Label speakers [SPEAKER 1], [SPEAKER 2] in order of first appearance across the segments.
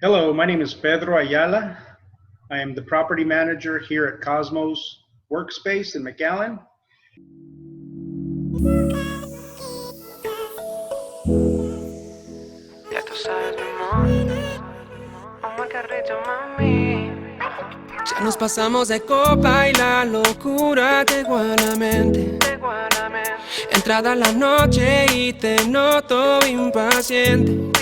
[SPEAKER 1] Hello, my name is Pedro Ayala. I am the property manager here at Cosmos Workspace in Mcallen.
[SPEAKER 2] Ya tú sabes, mi amor. Omar Carrillo, mami. Ya nos pasamos de copa y la locura te llegó a la mente. Entrada la noche y te noto impaciente.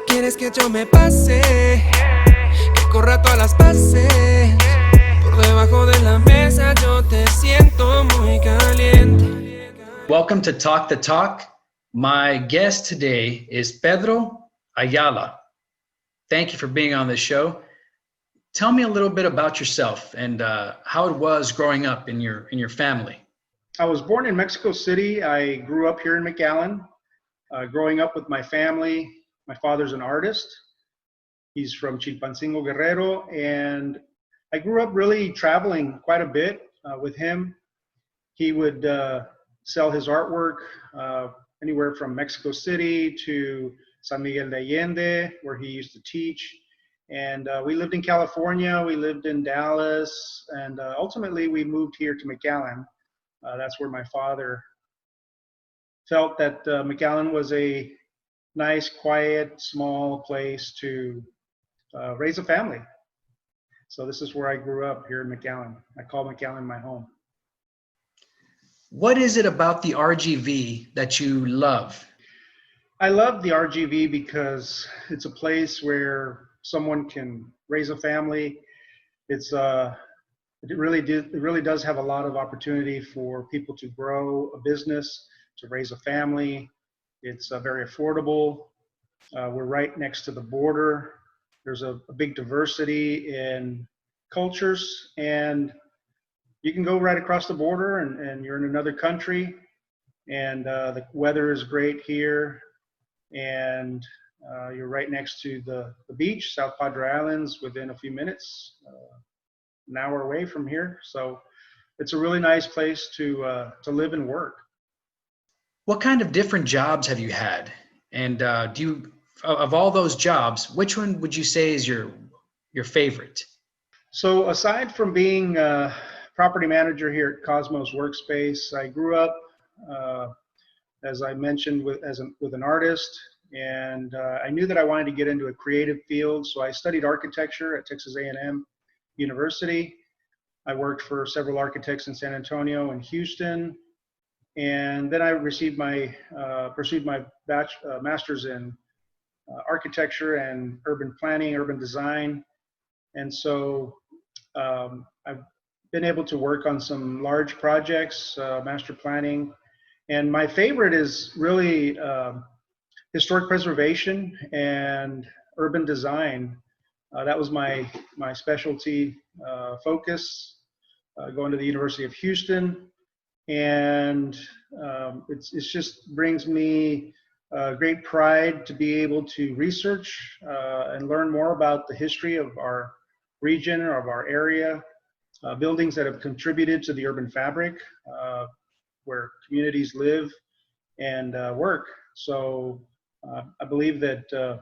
[SPEAKER 2] Quieres que yo me pase, que corra todas las pases. Por debajo de la mesa yo te siento muy caliente.
[SPEAKER 3] Welcome to Talk the Talk. My guest today is Pedro Ayala. Thank you for being on this show. Tell me a little bit about yourself and how it was growing up in your family.
[SPEAKER 1] I was born in Mexico City. I grew up here in Mcallen. Growing up with my family, my father's an artist. He's from Chilpancingo, Guerrero, and I grew up really traveling quite a bit with him. He would sell his artwork anywhere from Mexico City to San Miguel de Allende, where he used to teach. And we lived in California, we lived in Dallas, and ultimately we moved here to Mcallen. That's where my father felt that Mcallen was a nice, quiet, small place to raise a family. So this is where I grew up, here in Mcallen. I call Mcallen my home.
[SPEAKER 3] What is it about the RGV that you love?
[SPEAKER 1] I love the RGV because it's a place where someone can raise a family. It really does have a lot of opportunity for people to grow a business, to raise a family. It's very affordable. We're right next to the border. There's a big diversity in cultures, and you can go right across the border and you're in another country, and the weather is great here, and you're right next to the beach, South Padre Islands, within a few minutes, an hour away from here. So it's a really nice place to live and work.
[SPEAKER 3] What kind of different jobs have you had? And do you, of all those jobs, which one would you say is your favorite?
[SPEAKER 1] So aside from being property manager here at Cosmos Workspace, I grew up, as I mentioned, with an artist, and I knew that I wanted to get into a creative field, so I studied architecture at Texas A&M University. I worked for several architects in San Antonio and Houston, and then I received pursued my master's in architecture and urban planning, urban design, and so I've been able to work on some large projects, master planning, and my favorite is really historic preservation and urban design. That was my specialty focus, going to the University of Houston, and it's just brings me great pride to be able to research and learn more about the history of our region or of our area, buildings that have contributed to the urban fabric, where communities live and work. So I believe that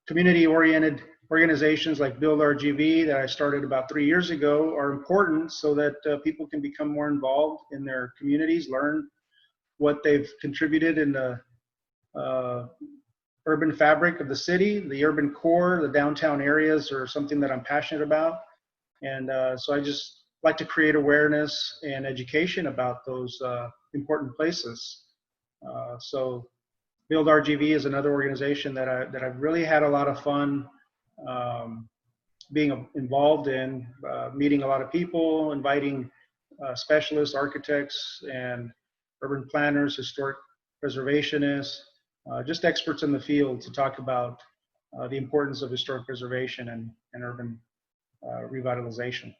[SPEAKER 1] community-oriented organizations like BUILDrgv that I started about 3 years ago are important so that people can become more involved in their communities, learn what they've contributed in the urban fabric of the city. The urban core, the downtown areas are something that I'm passionate about. And so I just like to create awareness and education about those important places. So BUILDrgv is another organization that I've really had a lot of fun being involved in, meeting a lot of people, inviting specialists, architects, and urban planners, historic preservationists, just experts in the field to talk about the importance of historic preservation and urban revitalization.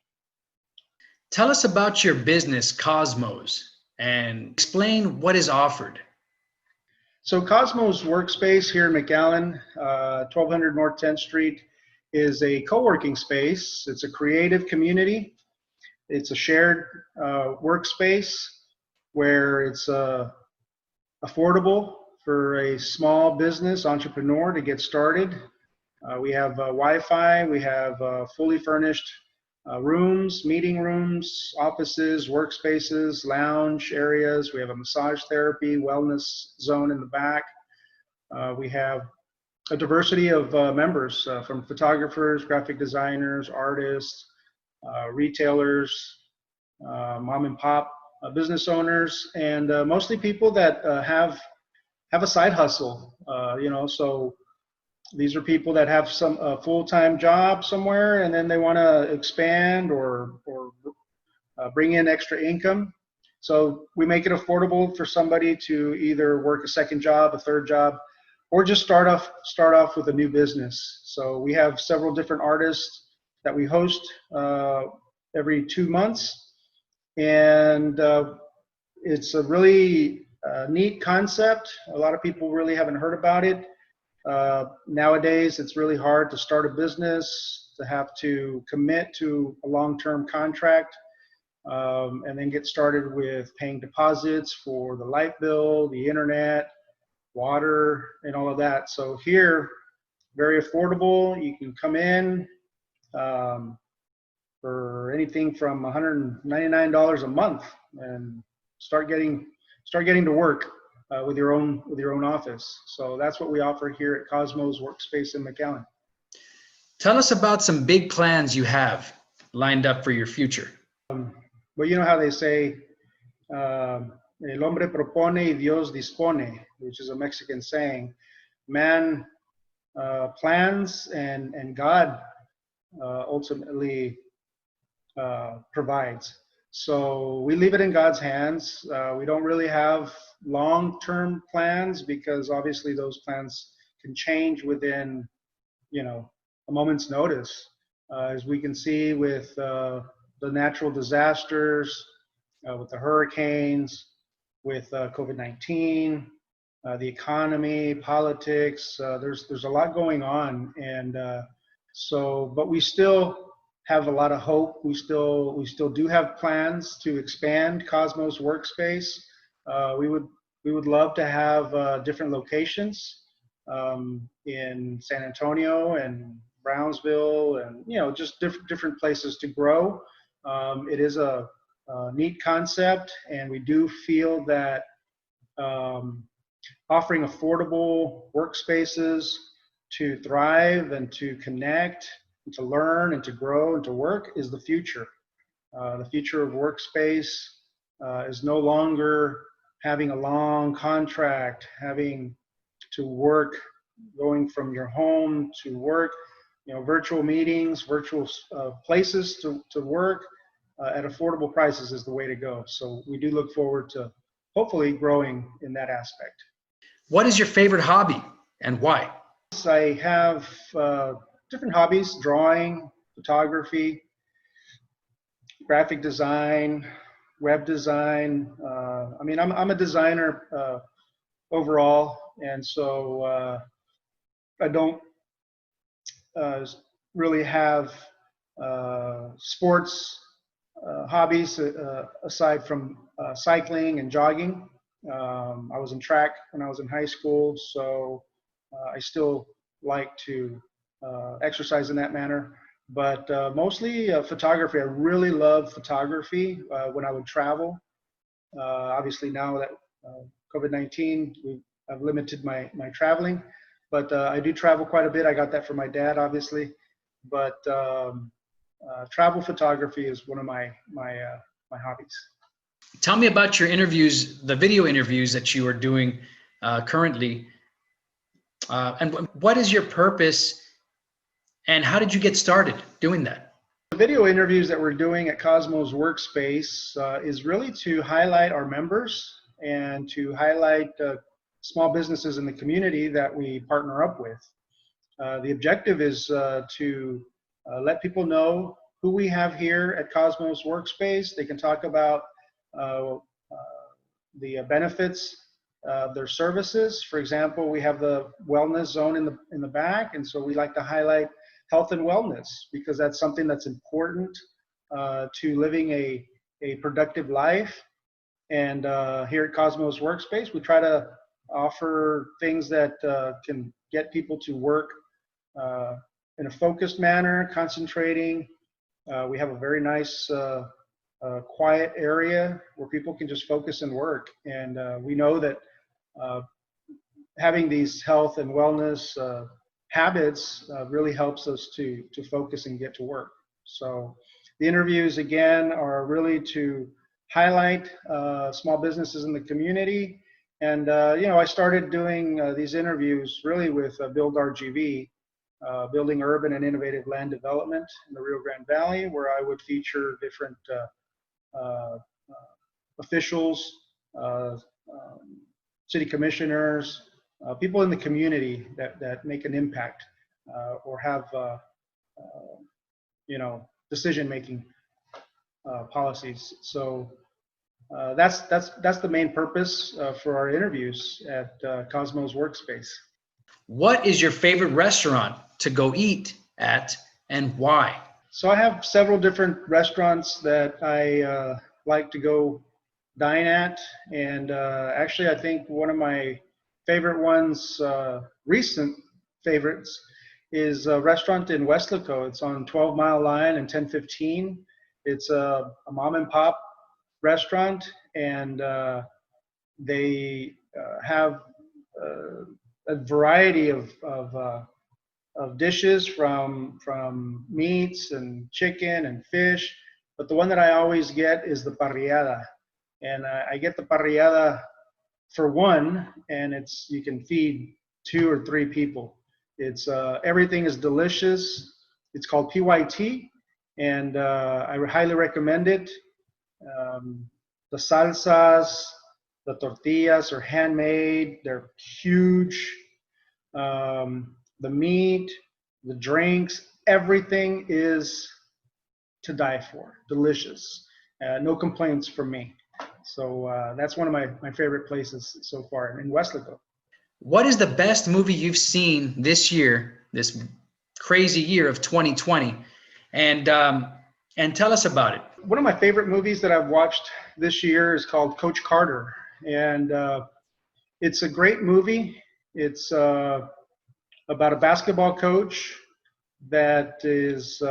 [SPEAKER 3] Tell us about your business, Cosmos, and explain what is offered.
[SPEAKER 1] So Cosmos Workspace here in Mcallen, 1200 North 10th Street, is a co-working space. It's a creative community. It's a shared workspace where it's affordable for a small business entrepreneur to get started. We have Wi-Fi, we have fully furnished rooms, meeting rooms, offices, workspaces, lounge areas. We have a massage therapy, wellness zone in the back. We have a diversity of members from photographers, graphic designers, artists, retailers, mom and pop business owners, and mostly people that have a side hustle. So these are people that have some full-time job somewhere, and then they want to expand or bring in extra income. So we make it affordable for somebody to either work a second job, a third job, or just start off with a new business. So we have several different artists that we host every 2 months, and it's a really neat concept. A lot of people really haven't heard about it. Nowadays, it's really hard to start a business, to have to commit to a long-term contract, and then get started with paying deposits for the light bill, the internet, water, and all of that. So here, very affordable. You can come in for anything from $199 a month and start getting to work with your own office. So that's what we offer here at Cosmos Workspace in Mcallen.
[SPEAKER 3] Tell us about some big plans you have lined up for your future.
[SPEAKER 1] Well, you know how they say, el hombre propone y Dios dispone, which is a Mexican saying. Man plans and God ultimately provides. So we leave it in God's hands. We don't really have long-term plans because obviously those plans can change within, a moment's notice. As we can see with the natural disasters, with the hurricanes, with COVID-19, the economy, politics. There's a lot going on, and but we still have a lot of hope. We still do have plans to expand Cosmos Workspace. We would love to have different locations in San Antonio and Brownsville, and just different places to grow. It is a neat concept, and we do feel that offering affordable workspaces to thrive and to connect, and to learn and to grow and to work is the future. The future of workspace is no longer having a long contract, having to work, going from your home to work, virtual meetings, virtual places to work at affordable prices is the way to go. So we do look forward to hopefully growing in that aspect.
[SPEAKER 3] What is your favorite hobby and why?
[SPEAKER 1] I have different hobbies: drawing, photography, graphic design, web design. I'm a designer overall, and so I don't really have sports hobbies aside from cycling and jogging. I was in track when I was in high school, so I still like to exercise in that manner, but mostly photography. I really love photography when I would travel. Obviously now that COVID-19, I've limited my traveling, but I do travel quite a bit. I got that from my dad, obviously, but travel photography is one of my hobbies.
[SPEAKER 3] Tell me about your interviews, the video interviews that you are doing currently, and what is your purpose, and how did you get started doing that?
[SPEAKER 1] The video interviews that we're doing at Cosmos Workspace is really to highlight our members and to highlight small businesses in the community that we partner up with. The objective is to let people know who we have here at Cosmos Workspace. They can talk about the benefits of their services. For example, we have the wellness zone in the back, and so we like to highlight health and wellness because that's something that's important to living a productive life. And here at Cosmos Workspace, we try to offer things that can get people to work in a focused manner, concentrating. We have a very nice quiet area where people can just focus and work. And we know that having these health and wellness habits really helps us to focus and get to work. So the interviews, again, are really to highlight small businesses in the community. And, I started doing these interviews really with BUILDrgv, Building Urban and Innovative Land Development in the Rio Grande Valley, where I would feature different officials, city commissioners, people in the community that make an impact or have, decision-making policies. So that's the main purpose for our interviews at Cosmos Workspace.
[SPEAKER 3] What is your favorite restaurant to go eat at, and why?
[SPEAKER 1] So I have several different restaurants that I like to go dine at, and actually I think one of my favorite ones, recent favorites, is a restaurant in Weslaco. It's on 12 Mile Line and 1015. It's a mom and pop restaurant, and they have a variety of dishes from meats and chicken and fish, but the one that I always get is the parrillada. And I get the parrillada for one, and you can feed 2 or 3 people. It's everything is delicious. It's called PYT, and I highly recommend it. The salsas, the tortillas are handmade. They're huge. The meat, the drinks, everything is to die for. Delicious. No complaints from me. So that's one of my favorite places so far in Weslaco.
[SPEAKER 3] What is the best movie you've seen this year, this crazy year of 2020? And tell us about it.
[SPEAKER 1] One of my favorite movies that I've watched this year is called Coach Carter. And it's a great movie. It's about a basketball coach that is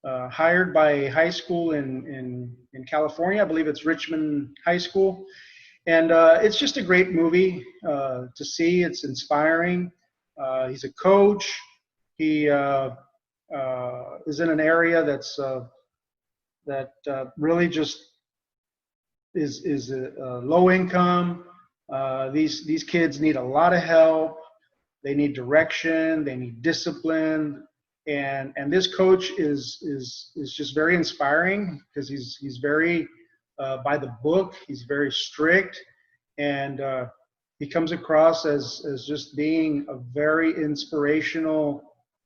[SPEAKER 1] hired by a high school in California. I believe it's Richmond High School. And it's just a great movie to see. It's inspiring. He's a coach. He is in an area that really just is low income. These kids need a lot of help. They need direction. They need discipline. And this coach is just very inspiring because he's very by the book. He's very strict, and he comes across as just being a very inspirational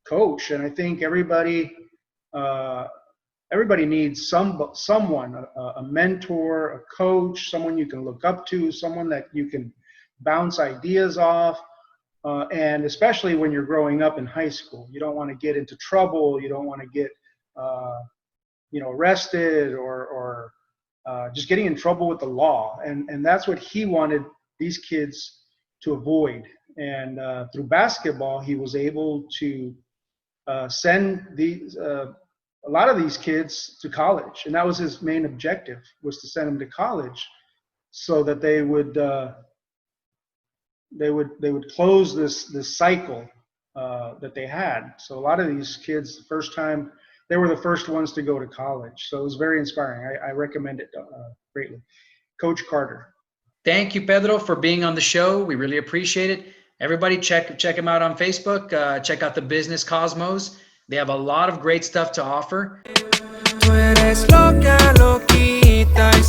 [SPEAKER 1] coach. And I think everybody needs someone, a mentor, a coach, someone you can look up to, someone that you can bounce ideas off. And especially when you're growing up in high school, you don't want to get into trouble. You don't want to get, arrested or just getting in trouble with the law. And that's what he wanted these kids to avoid. And through basketball, he was able to send a lot of these kids to college. And that was his main objective, was to send them to college so that they would close this cycle that they had. So a lot of these kids, the first time, they were the first ones to go to college. So it was very inspiring. I recommend it greatly. Coach Carter.
[SPEAKER 3] Thank you, Pedro, for being on the show. We really appreciate it. Everybody check him out on Facebook. Check out the business Cosmos. They have a lot of great stuff to offer.
[SPEAKER 2] Tú eres loca, loquita, y